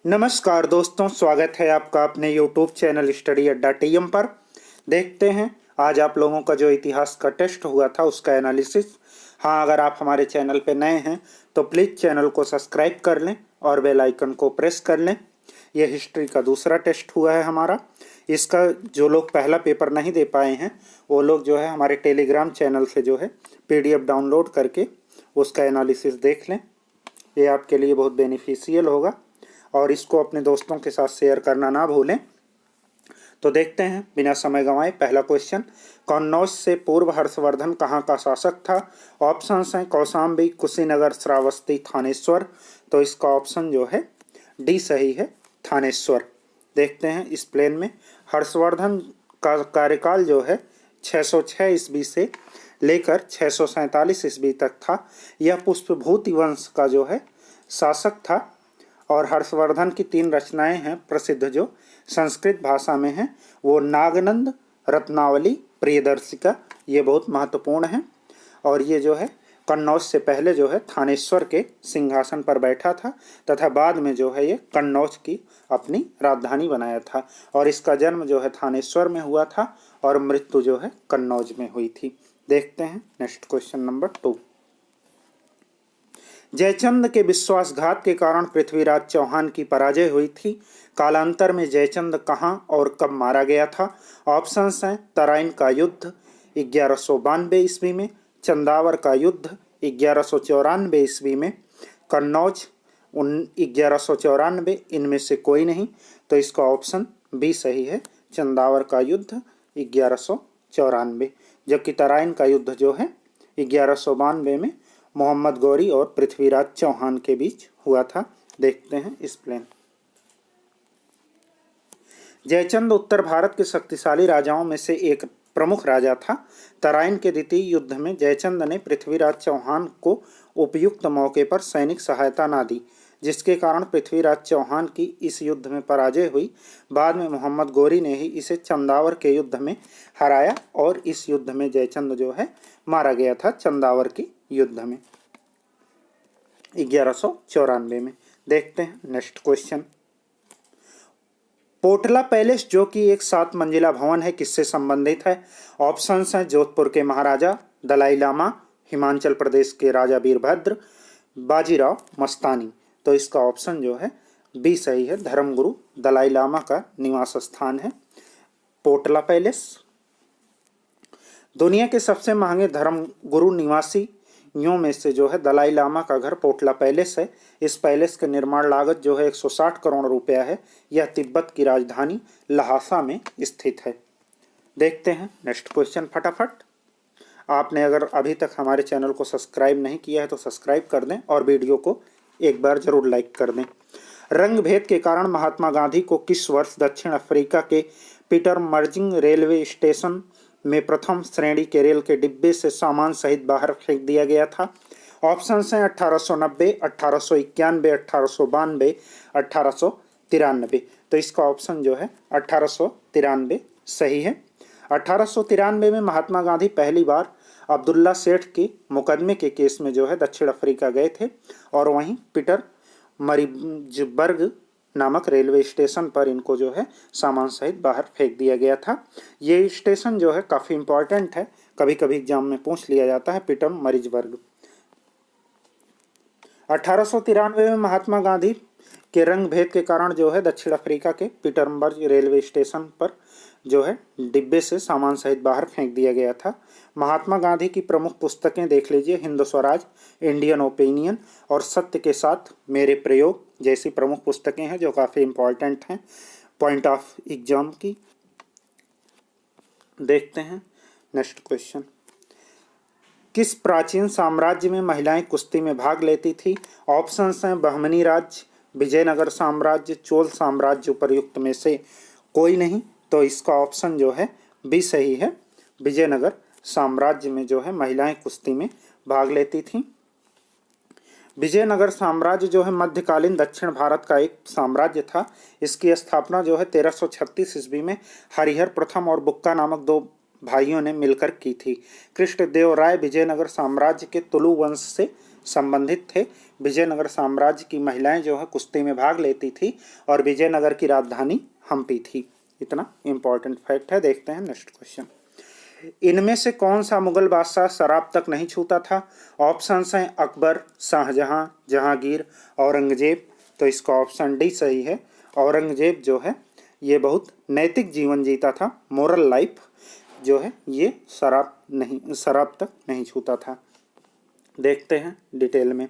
नमस्कार दोस्तों, स्वागत है आपका अपने YouTube चैनल स्टडी अड्डा टीएम पर। देखते हैं आज आप लोगों का जो इतिहास का टेस्ट हुआ था उसका एनालिसिस। हाँ, अगर आप हमारे चैनल पे नए हैं तो प्लीज़ चैनल को सब्सक्राइब कर लें और बेल आइकन को प्रेस कर लें। यह हिस्ट्री का दूसरा टेस्ट हुआ है हमारा। इसका जो लोग पहला पेपर नहीं दे पाए हैं वो लोग जो है हमारे टेलीग्राम चैनल से जो है PDF डाउनलोड करके उसका एनालिसिस देख लें। ये आपके लिए बहुत बेनिफिशियल होगा और इसको अपने दोस्तों के साथ शेयर करना ना भूलें। तो देखते हैं बिना समय गंवाए पहला क्वेश्चन। कन्नौज से पूर्व हर्षवर्धन कहाँ का शासक था? ऑप्शंस हैं कौशाम्बी, कुशीनगर, श्रावस्ती, थानेश्वर। तो इसका ऑप्शन जो है डी सही है, थानेश्वर। देखते हैं इस प्लेन में हर्षवर्धन का कार्यकाल जो है 606 ईस्वी से लेकर 647 ईस्वी तक था। यह पुष्पभूति वंश का जो है शासक था और हर्षवर्धन की 3 रचनाएं हैं प्रसिद्ध जो संस्कृत भाषा में हैं, वो नागनंद, रत्नावली, प्रियदर्शिका। ये बहुत महत्वपूर्ण हैं और ये जो है कन्नौज से पहले जो है थानेश्वर के सिंहासन पर बैठा था तथा बाद में जो है ये कन्नौज की अपनी राजधानी बनाया था और इसका जन्म जो है थानेश्वर में हुआ था और मृत्यु जो है कन्नौज में हुई थी। देखते हैं नेक्स्ट क्वेश्चन नंबर 2। जयचंद के विश्वासघात के कारण पृथ्वीराज चौहान की पराजय हुई थी। कालांतर में जयचंद कहाँ और कब मारा गया था? ऑप्शंस हैं तराइन का युद्ध 1192 ईस्वी में, चंदावर का युद्ध 1194 ईस्वी में, कन्नौज 1194। इनमें से कोई नहीं, तो इसका ऑप्शन बी सही है, चंदावर का युद्ध 1194। जबकि तराइन का युद्ध जो है 1192 में मोहम्मद गौरी और पृथ्वीराज चौहान के बीच हुआ था। देखते हैं इस प्लेन। जयचंद उत्तर भारत के शक्तिशाली राजाओं में से एक प्रमुख राजा था। तराइन के द्वितीय युद्ध में जयचंद ने पृथ्वीराज चौहान को उपयुक्त मौके पर सैनिक सहायता न दी, जिसके कारण पृथ्वीराज चौहान की इस युद्ध में पराजय हुई। बाद में मोहम्मद गौरी ने ही इसे चंदावर के युद्ध में हराया और इस युद्ध में जयचंद जो है मारा गया था, चंदावर की युद्ध में 1194 में। देखते हैं नेक्स्ट क्वेश्चन। पोटला पैलेस जो कि एक 7 मंजिला भवन है किससे संबंधित है? ऑप्शंस हैं जोधपुर के महाराजा, दलाई लामा, हिमाचल प्रदेश के राजा वीरभद्र, बाजीराव मस्तानी। तो इसका ऑप्शन जो है बी सही है, धर्मगुरु दलाई लामा का निवास स्थान है पोटला पैलेस। दुनिया के सबसे महंगे धर्मगुरु निवासियों में से जो है दलाई लामा का घर पोटला पैलेस है। इस पैलेस के निर्माण लागत जो है 160 करोड़ रुपया है। यह तिब्बत की राजधानी लहासा में स्थित है। देखते हैं नेक्स्ट क्वेश्चन फटाफट। आपने अगर अभी तक हमारे चैनल को सब्सक्राइब नहीं किया है तो सब्सक्राइब कर दें और वीडियो को एक बार जरूर लाइक कर दें। रंग भेद के कारण महात्मा गांधी को किस वर्ष दक्षिण अफ्रीका के पीटरमर्जिंग रेलवे स्टेशन में प्रथम श्रेणी के रेल के डिब्बे से सामान सहित बाहर फेंक दिया गया था? ऑप्शंस हैं 1890, 1891, 1892, 1893। तो इसका ऑप्शन जो है 1893 सही है। 1893 में महात्मा गांधी पहली बार अब्दुल्ला सेठ के मुकदमे के केस में जो है दक्षिण अफ्रीका गए थे और वहीं पीटर मरिजबर्ग नामक रेलवे स्टेशन पर इनको जो है सामान सहित बाहर फेंक दिया गया था। ये स्टेशन जो है काफ़ी इम्पोर्टेंट है, कभी कभी एग्जाम में पूछ लिया जाता है, पीटर मरिजबर्ग। 1893 में महात्मा गांधी के रंग भेद के कारण जो है दक्षिण अफ्रीका के पीटरमर्ग रेलवे स्टेशन पर जो है डिब्बे से सामान सहित बाहर फेंक दिया गया था। महात्मा गांधी की प्रमुख पुस्तकें देख लीजिए, हिंद स्वराज, इंडियन ओपिनियन और सत्य के साथ मेरे प्रयोग जैसी प्रमुख पुस्तकें हैं जो काफ़ी इम्पोर्टेंट हैं पॉइंट ऑफ एग्जाम की। देखते हैं नेक्स्ट क्वेश्चन। किस प्राचीन साम्राज्य में महिलाएं कुश्ती में भाग लेती थी? ऑप्शंस हैं बहमनी राज्य, विजयनगर साम्राज्य, चोल साम्राज्य। उपर्युक्त में से कोई नहीं, तो इसका ऑप्शन जो है बी सही है, विजयनगर साम्राज्य में जो है महिलाएं कुश्ती में भाग लेती थीं। विजयनगर साम्राज्य जो है मध्यकालीन दक्षिण भारत का एक साम्राज्य था। इसकी स्थापना जो है 1336 ईस्वी में हरिहर प्रथम और बुक्का नामक 2 भाइयों ने मिलकर की थी। कृष्णदेव राय विजयनगर साम्राज्य के तुलु वंश से संबंधित थे। विजयनगर साम्राज्य की महिलाएं जो है कुश्ती में भाग लेती थी और विजयनगर की राजधानी हम्पी थी। इतना इंपॉर्टेंट फैक्ट है। देखते हैं नेक्स्ट क्वेश्चन। इनमें से कौन सा मुगल बादशाह शराब तक नहीं छूता था? ऑप्शंस हैं अकबर, शाहजहां, जहांगीर, औरंगजेब। तो इसका ऑप्शन डी सही है। औरंगजेब जो है ये बहुत नैतिक जीवन जीता था, मोरल लाइफ जो है ये शराब तक नहीं छूता था। देखते हैं डिटेल में।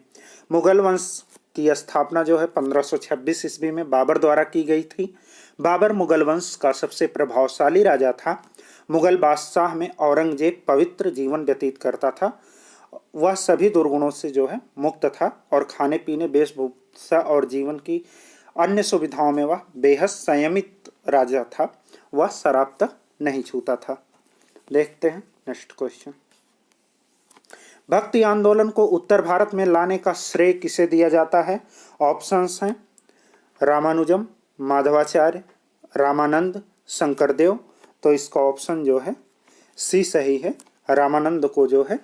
मुगल वंश की स्थापना जो है 1526 ईस्वी में बाबर द्वारा की गई थी। बाबर मुगल वंश का सबसे प्रभावशाली राजा था। मुगल बादशाह में औरंगजेब पवित्र जीवन व्यतीत करता था। वह सभी दुर्गुणों से जो है मुक्त था और खाने पीने, वेशभूषा और जीवन की अन्य सुविधाओं में वह बेहद संयमित राजा था। वह शराब तक नहीं छूता था। देखते हैं नेक्स्ट क्वेश्चन। भक्ति आंदोलन को उत्तर भारत में लाने का श्रेय किसे दिया जाता है? ऑप्शंस हैं रामानुजम, माधवाचार्य, रामानंद, शंकरदेव। तो इसका ऑप्शन जो है सी सही है। रामानंद को जो है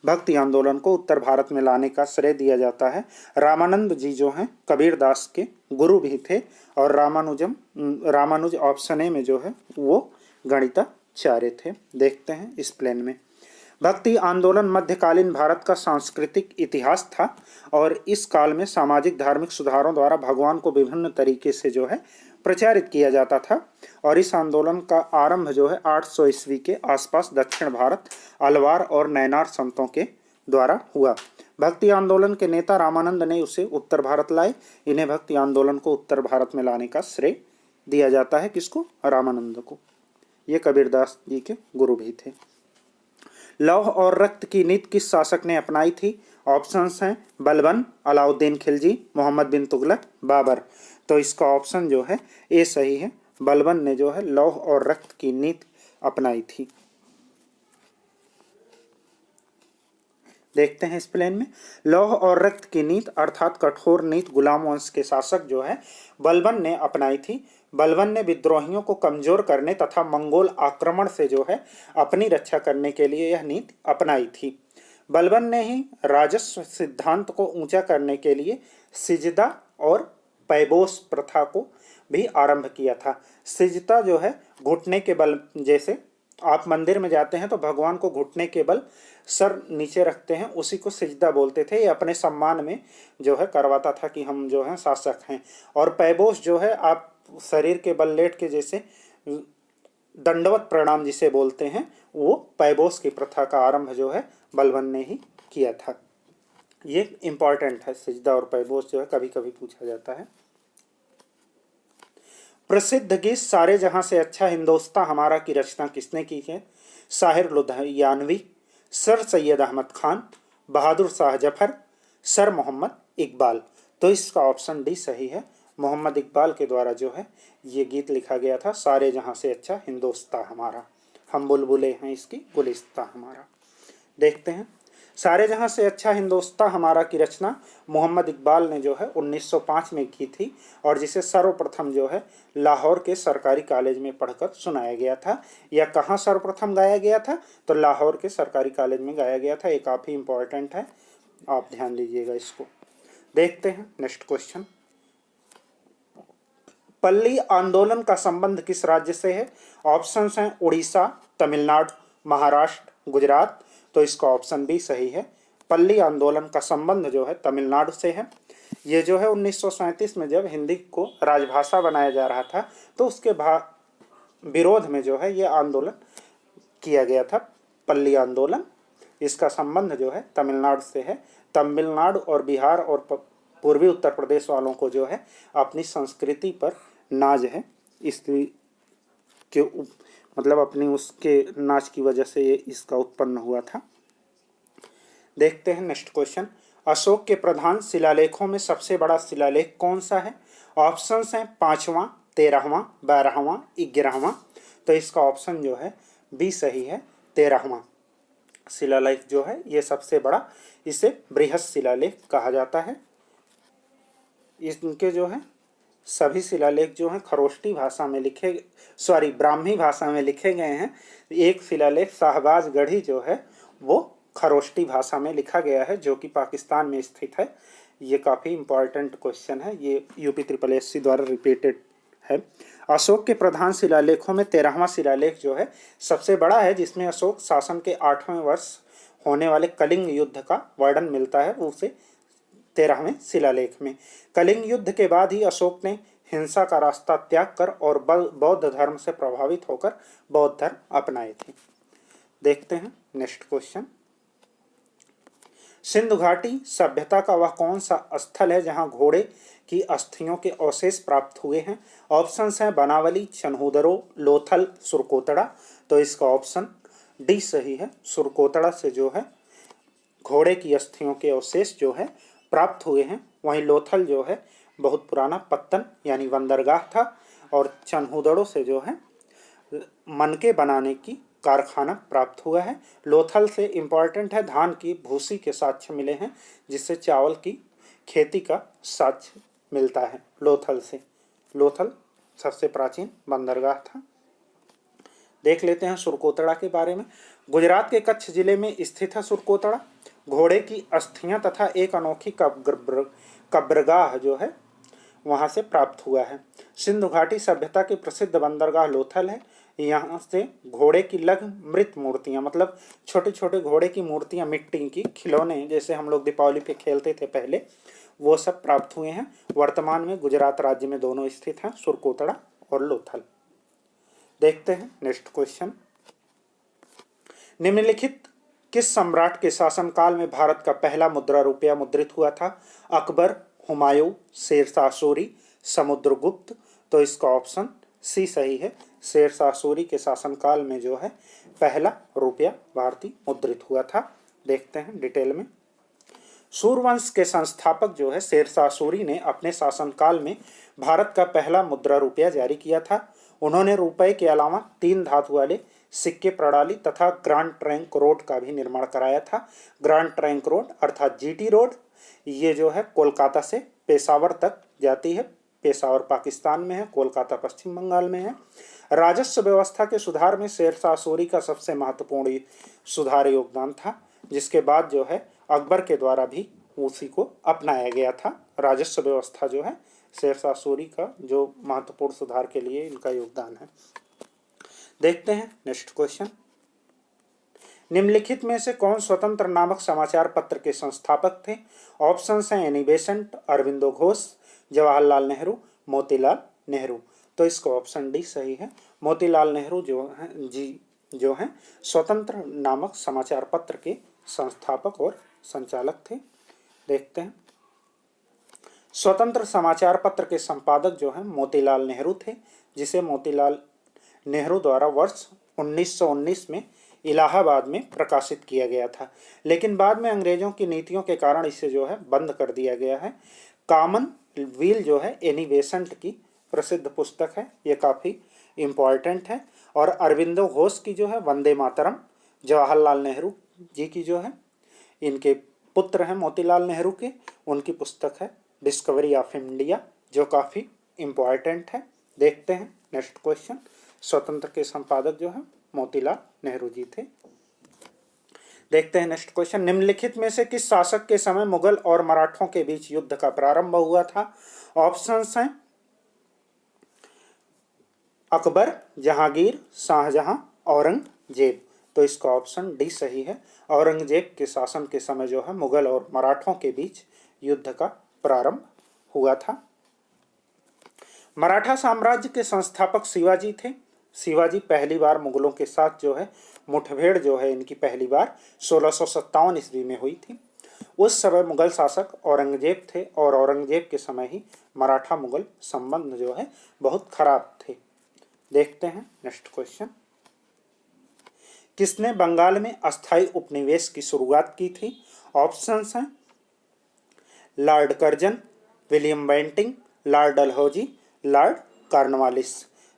भक्ति आंदोलन को उत्तर भारत में लाने का श्रेय दिया जाता है। रामानंद जी जो हैं कबीरदास के गुरु भी थे और रामानुज ऑप्शन ए में जो है वो गणिताचार्य थे। देखते हैं इस प्लेन में। भक्ति आंदोलन मध्यकालीन भारत का सांस्कृतिक इतिहास था और इस काल में सामाजिक धार्मिक सुधारों द्वारा भगवान को विभिन्न तरीके से जो है प्रचारित किया जाता था और इस आंदोलन का आरंभ जो है 800 ईस्वी के आसपास दक्षिण भारत, अलवार और नैनार संतों के द्वारा हुआ। भक्ति आंदोलन के नेता रामानंद ने उसे उत्तर भारत लाए। इन्हें भक्ति आंदोलन को उत्तर भारत में लाने का श्रेय दिया जाता है। किसको? रामानंद को। ये कबीरदास जी के गुरु भी थे। लौह और रक्त की नीति किस शासक ने अपनाई थी? ऑप्शंस हैं बलबन, अलाउद्दीन खिलजी, मोहम्मद बिन तुगलक, बाबर। तो इसका ऑप्शन जो है ए सही है। बलबन ने जो है लौह और रक्त की नीति अपनाई थी। देखते हैं इस प्लेन में। लौह और रक्त की नीति अर्थात कठोर नीति गुलाम वंश के शासक जो है बलबन ने अपनाई थी। बलबन ने विद्रोहियों को कमजोर करने तथा मंगोल आक्रमण से जो है अपनी रक्षा करने के लिए यह नीति अपनाई थी। बलबन ने ही राजस्व सिद्धांत को ऊंचा करने के लिए सिजदा और पैबोस प्रथा को भी आरंभ किया था। सिजदा जो है घुटने के बल, जैसे आप मंदिर में जाते हैं तो भगवान को घुटने के बल सर नीचे रखते हैं, उसी को सिजदा बोलते थे। ये अपने सम्मान में जो है करवाता था कि हम जो है शासक हैं। और पैबोस जो है आप शरीर के बल लेट के जैसे दंडवत प्रणाम जिसे बोलते हैं, वो पैबोस की प्रथा का आरंभ जो है बलबन ने ही किया था। ये इंपॉर्टेंट है। सिजदा और पैबोस जो है कभी कभी पूछा जाता है। प्रसिद्ध गीत सारे जहां से अच्छा हिंदोस्तां हमारा की रचना किसने की है? Sahir Ludhianvi, sir Syed Ahmad Khan, Bahadur Shah Zafar, sir Mohammad Iqbal. तो इसका ऑप्शन डी सही है। मोहम्मद इकबाल के द्वारा जो है ये गीत लिखा गया था, सारे जहां से अच्छा हिंदोस्तां हमारा, हम बुलबुले हैं इसकी गुलिस्तां हमारा। देखते हैं। सारे जहां से अच्छा हिंदोस्तां हमारा की रचना मोहम्मद इकबाल ने जो है 1905 में की थी और जिसे सर्वप्रथम जो है लाहौर के सरकारी कॉलेज में पढ़कर सुनाया गया था। यह कहाँ सर्वप्रथम गाया गया था? तो लाहौर के सरकारी कॉलेज में गाया गया था। ये काफ़ी इंपॉर्टेंट है, आप ध्यान दीजिएगा इसको। देखते हैं नेक्स्ट क्वेश्चन। पल्ली आंदोलन का संबंध किस राज्य से है? ऑप्शंस हैं उड़ीसा, तमिलनाडु, महाराष्ट्र, गुजरात। तो इसका ऑप्शन बी सही है। पल्ली आंदोलन का संबंध जो है तमिलनाडु से है। ये जो है 1937 में जब हिंदी को राजभाषा बनाया जा रहा था तो उसके विरोध में जो है ये आंदोलन किया गया था, पल्ली आंदोलन। इसका संबंध जो है तमिलनाडु से है। तमिलनाडु और बिहार और पूर्वी उत्तर प्रदेश वालों को जो है अपनी संस्कृति पर नाज है, इसलिए के मतलब अपनी उसके नाच की वजह से ये इसका उत्पन्न हुआ था। देखते हैं नेक्स्ट क्वेश्चन। अशोक के प्रधान शिलालेखों में सबसे बड़ा शिलालेख कौन सा है? ऑप्शंस हैं 5वां, 13वां, 12वां, 11वां। तो इसका ऑप्शन जो है बी सही है, 13वां शिलालेख जो है ये सबसे बड़ा, इसे बृहत शिलालेख कहा जाता है। इनके जो है सभी शिलालेख जो हैं खरोष्टी भाषा में ब्राह्मी भाषा में लिखे गए हैं। एक शिलालेख शाहबाज गढ़ी जो है वो खरोष्टी भाषा में लिखा गया है, जो कि पाकिस्तान में स्थित है। ये काफ़ी इम्पॉर्टेंट क्वेश्चन है, ये UPSSC द्वारा रिपीटेड है। अशोक के प्रधान शिलालेखों में 13वां शिलालेख जो है सबसे बड़ा है, जिसमें अशोक शासन के 8वें वर्ष होने वाले कलिंग युद्ध का वर्णन मिलता है, उसे 13वें शिलालेख में। कलिंग युद्ध के बाद ही अशोक ने हिंसा का रास्ता त्याग कर और बौद्ध धर्म से प्रभावित होकर बौद्ध धर्म अपनाए थे। देखते हैं नेक्स्ट क्वेश्चन। सिंधु घाटी सभ्यता का वह कौन सा स्थल है जहां घोड़े की अस्थियों के अवशेष प्राप्त हुए हैं? ऑप्शंस हैं बनावली, चन्हूदरो, लोथल, सुरकोतड़ा। तो इसका ऑप्शन डी सही है। सुरकोतड़ा से जो है घोड़े की अस्थियों के अवशेष जो है प्राप्त हुए हैं। वहीं लोथल जो है बहुत पुराना पत्तन यानी बंदरगाह था, और चन्हूदड़ों से जो है मनके बनाने की कारखाना प्राप्त हुआ है। लोथल से इम्पॉर्टेंट है, धान की भूसी के साक्ष्य मिले हैं, जिससे चावल की खेती का साक्ष्य मिलता है लोथल से। लोथल सबसे प्राचीन बंदरगाह था। देख लेते हैं सुरकोतड़ा के बारे में। गुजरात के कच्छ जिले में स्थित है सुरकोतड़ा। घोड़े की अस्थियां तथा एक अनोखी कब्रगाह जो है वहां से प्राप्त हुआ है। सिंधु घाटी सभ्यता की प्रसिद्ध बंदरगाह लोथल है। यहाँ से घोड़े की लघु मृत मूर्तियां, मतलब छोटे छोटे घोड़े की मूर्तियां, मिट्टी की खिलौने, जैसे हम लोग दीपावली पे खेलते थे पहले, वो सब प्राप्त हुए हैं। वर्तमान में गुजरात राज्य में दोनों स्थित हैं, सुरकोतड़ा और लोथल। देखते हैं नेक्स्ट क्वेश्चन। निम्नलिखित किस सम्राट के शासनकाल में भारत का पहला मुद्रा रुपया मुद्रित हुआ था? अकबर, हुमायूं, शेरशाह सूरी, समुद्रगुप्त। तो इसका ऑप्शन सी सही है। शेरशाह सूरी के शासनकाल में जो है पहला रुपया भारतीय मुद्रित हुआ था। देखते हैं डिटेल में। सूर्यवंश के संस्थापक जो है शेरशाह सूरी ने अपने शासनकाल में भारत का पहला मुद्रा रुपया जारी किया था। उन्होंने रुपए के अलावा 3 धातु वाले सिक्के प्रणाली तथा ग्रांड ट्रंक रोड का भी निर्माण कराया था। ग्रांड ट्रंक रोड अर्थात GT रोड, ये जो है कोलकाता से पेशावर तक जाती है। पेशावर पाकिस्तान में है, कोलकाता पश्चिम बंगाल में है। राजस्व व्यवस्था के सुधार में शेरशाह सूरी का सबसे महत्वपूर्ण सुधार योगदान था, जिसके बाद जो है अकबर के द्वारा भी उसी को अपनाया गया था। राजस्व व्यवस्था जो है शेरशाह सूरी का जो महत्वपूर्ण सुधार के लिए इनका योगदान है। देखते हैं नेक्स्ट क्वेश्चन। निम्नलिखित में से कौन स्वतंत्र नामक समाचार पत्र के संस्थापक थे? ऑप्शंस हैं एनी बेसेंट, अरविंदो घोष, जवाहरलाल नेहरू, मोतीलाल नेहरू। तो इसका ऑप्शन डी सही है। मोतीलाल नेहरू जो हैं स्वतंत्र नामक समाचार पत्र के संस्थापक और संचालक थे। देखते हैं। स्वतंत्र समाचार पत्र के संपादक जो हैं मोतीलाल नेहरू थे, जिसे मोतीलाल नेहरू द्वारा वर्ष 1919 में इलाहाबाद में प्रकाशित किया गया था, लेकिन बाद में अंग्रेजों की नीतियों के कारण इसे जो है बंद कर दिया गया है। कॉमन व्हील जो है एनी बेसेंट की प्रसिद्ध पुस्तक है, ये काफ़ी इम्पॉर्टेंट है। और अरविंदो घोष की जो है वंदे मातरम, जवाहरलाल नेहरू जी की जो है इनके पुत्र हैं मोतीलाल नेहरू के, उनकी पुस्तक है डिस्कवरी ऑफ इंडिया, जो काफ़ी इम्पॉर्टेंट है। देखते हैं नेक्स्ट क्वेश्चन। स्वतंत्र के संपादक जो है मोतीलाल नेहरू जी थे। देखते हैं नेक्स्ट क्वेश्चन। निम्नलिखित में से किस शासक के समय मुगल और मराठों के बीच युद्ध का प्रारंभ हुआ था? ऑप्शंस हैं अकबर, जहांगीर, शाहजहां, औरंगजेब। तो इसका ऑप्शन डी सही है। औरंगजेब के शासन के समय जो है मुगल और मराठों के बीच युद्ध का प्रारंभ हुआ था। मराठा साम्राज्य के संस्थापक शिवाजी थे। शिवाजी पहली बार मुगलों के साथ जो है मुठभेड़ जो है इनकी पहली बार 1657 ईस्वी में हुई थी। उस समय मुगल शासक औरंगजेब थे, और औरंगजेब के समय ही मराठा मुगल संबंध जो है बहुत खराब थे। देखते हैं नेक्स्ट क्वेश्चन। किसने बंगाल में अस्थायी उपनिवेश की शुरुआत की थी? ऑप्शंस हैं Lord Curzon, William Bentinck, Lord Dalhousie, Lord Cornwallis.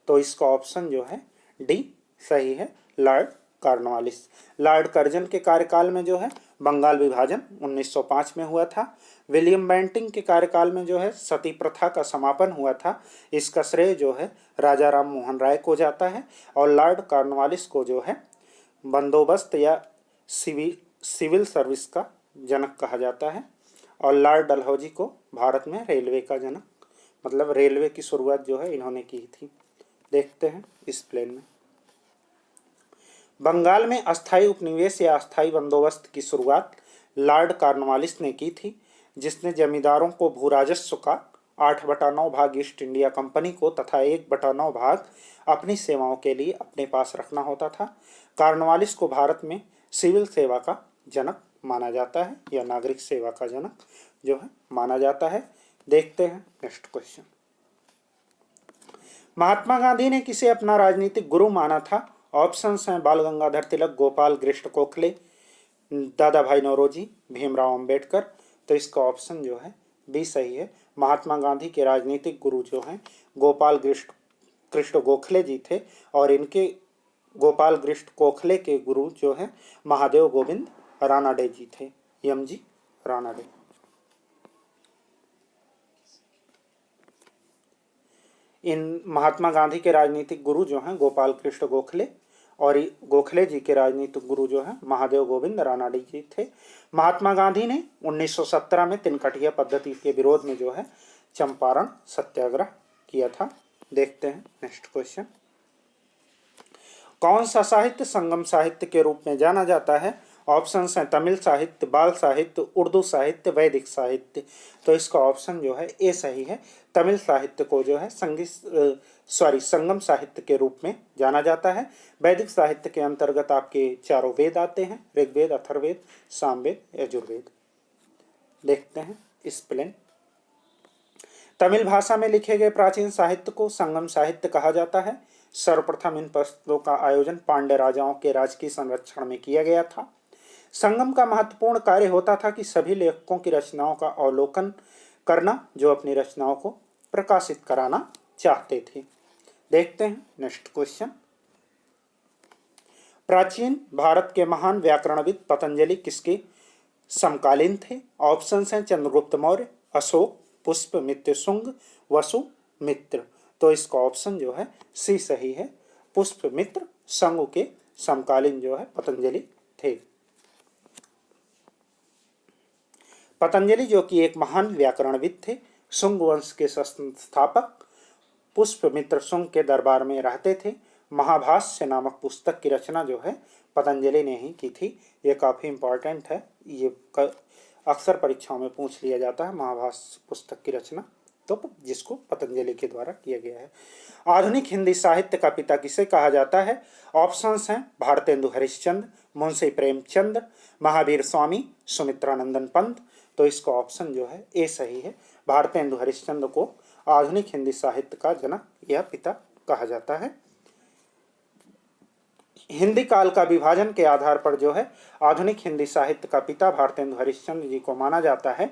तो इसका ऑप्शन जो है डी सही है, लॉर्ड कॉर्नवालिस। लॉर्ड कर्जन के कार्यकाल में जो है बंगाल विभाजन 1905 में हुआ था। विलियम बेंटिंग के कार्यकाल में जो है सती प्रथा का समापन हुआ था। इसका श्रेय जो है राजा राम मोहन राय को जाता है। और लॉर्ड कॉर्नवालिस को जो है बंदोबस्त या सिविल सर्विस का जनक कहा जाता है। और लॉर्ड डलहौजी को भारत में रेलवे का जनक, मतलब रेलवे की शुरुआत जो है इन्होंने की थी। देखते हैं इस प्लेन में। बंगाल में अस्थायी उपनिवेश या अस्थायी बंदोबस्त की शुरुआत लॉर्ड कॉर्नवालिस ने की थी, जिसने जमींदारों को भू राजस्व का 8/9 भाग ईस्ट इंडिया कंपनी को तथा 1/9 भाग अपनी सेवाओं के लिए अपने पास रखना होता था। कॉर्नवालिस को भारत में सिविल सेवा का जनक माना जाता है, या नागरिक सेवा का जनक जो है माना जाता है। देखते हैं नेक्स्ट क्वेश्चन। महात्मा गांधी ने किसे अपना राजनीतिक गुरु माना था? ऑप्शंस हैं बाल गंगाधर तिलक, गोपाल कृष्ण गोखले, दादा भाई नौरोजी, भीमराव अंबेडकर। तो इसका ऑप्शन जो है बी सही है। महात्मा गांधी के राजनीतिक गुरु जो हैं गोपाल कृष्ण गोखले जी थे, और इनके गोपाल कृष्ण गोखले के गुरु जो हैं महादेव गोविंद रानाडे जी थे, एमजी रानाडे। इन महात्मा गांधी के राजनीतिक गुरु जो हैं गोपाल कृष्ण गोखले, और गोखले जी के राजनीतिक गुरु जो हैं महादेव गोविंद रानाडे जी थे। महात्मा गांधी ने 1917 में तिनकटिया पद्धति के विरोध में जो है चंपारण सत्याग्रह किया था। देखते हैं नेक्स्ट क्वेश्चन। कौन सा साहित्य संगम साहित्य के रूप में जाना जाता है? ऑप्शंस हैं तमिल साहित्य, बाल साहित्य, उर्दू साहित्य, वैदिक साहित्य। तो इसका ऑप्शन जो है ए सही है। तमिल साहित्य को जो है संगम साहित्य के रूप में जाना जाता है। वैदिक साहित्य के अंतर्गत आपके चारों वेद आते हैं, ऋग्वेद, अथर्ववेद, सामवेद, यजुर्वेद। देखते हैं इस प्लेन। तमिल भाषा में लिखे गए प्राचीन साहित्य को संगम साहित्य कहा जाता है। सर्वप्रथम इन पुस्तकों का आयोजन पांड्य राजाओं के राजकीय संरक्षण में किया गया था। संगम का महत्वपूर्ण कार्य होता था कि सभी लेखकों की रचनाओं का अवलोकन करना जो अपनी रचनाओं को प्रकाशित कराना चाहते थे। देखते हैं नेक्स्ट क्वेश्चन। प्राचीन भारत के महान व्याकरणविद पतंजलि किसके समकालीन थे? ऑप्शंस हैं चंद्रगुप्त मौर्य, अशोक, पुष्पमित्र शुंग, वसुमित्र। तो इसका ऑप्शन जो है सी सही है। पुष्पमित्र शुंग के समकालीन जो है पतंजलि थे। पतंजलि जो कि एक महान व्याकरणविद थे, शुंग वंश के संस्थापक पुष्पमित्र शुंग के दरबार में रहते थे। महाभाष्य नामक पुस्तक की रचना जो है पतंजलि ने ही की थी। ये काफ़ी इम्पॉर्टेंट है, ये अक्सर परीक्षाओं में पूछ लिया जाता है महाभाष्य पुस्तक की रचना, तो जिसको पतंजलि के द्वारा किया गया है। आधुनिक हिंदी साहित्य का पिता किसे कहा जाता है? ऑप्शंस हैं भारतेंदु हरिश्चंद्र, मुंशी प्रेमचंद, महावीर स्वामी, सुमित्रानंदन पंत। तो इसका ऑप्शन जो है ए सही है। भारतेंदु हरिश्चंद्र को आधुनिक हिंदी साहित्य का जनक या पिता कहा जाता है। हिंदी काल का विभाजन के आधार पर जो है आधुनिक हिंदी साहित्य का पिता भारतेंदु हरिश्चंद्र जी को माना जाता है।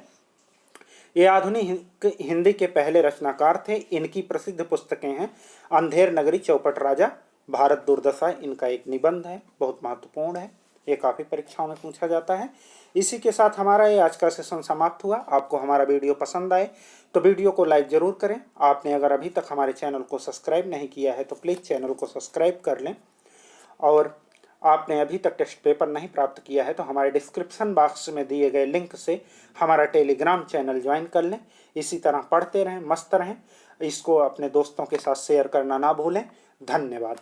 ये आधुनिक हिंदी के पहले रचनाकार थे। इनकी प्रसिद्ध पुस्तकें हैं अंधेर नगरी, चौपट राजा, भारत दुर्दशा। इनका एक निबंध है, बहुत महत्वपूर्ण है, ये काफ़ी परीक्षाओं में पूछा जाता है। इसी के साथ हमारा ये आज का सेशन समाप्त हुआ। आपको हमारा वीडियो पसंद आए तो वीडियो को लाइक ज़रूर करें। आपने अगर अभी तक हमारे चैनल को सब्सक्राइब नहीं किया है तो प्लीज़ चैनल को सब्सक्राइब कर लें, और आपने अभी तक टेस्ट पेपर नहीं प्राप्त किया है तो हमारे डिस्क्रिप्शन बॉक्स में दिए गए लिंक से हमारा टेलीग्राम चैनल ज्वाइन कर लें। इसी तरह पढ़ते रहें, मस्त रहें। इसको अपने दोस्तों के साथ शेयर करना ना भूलें। धन्यवाद।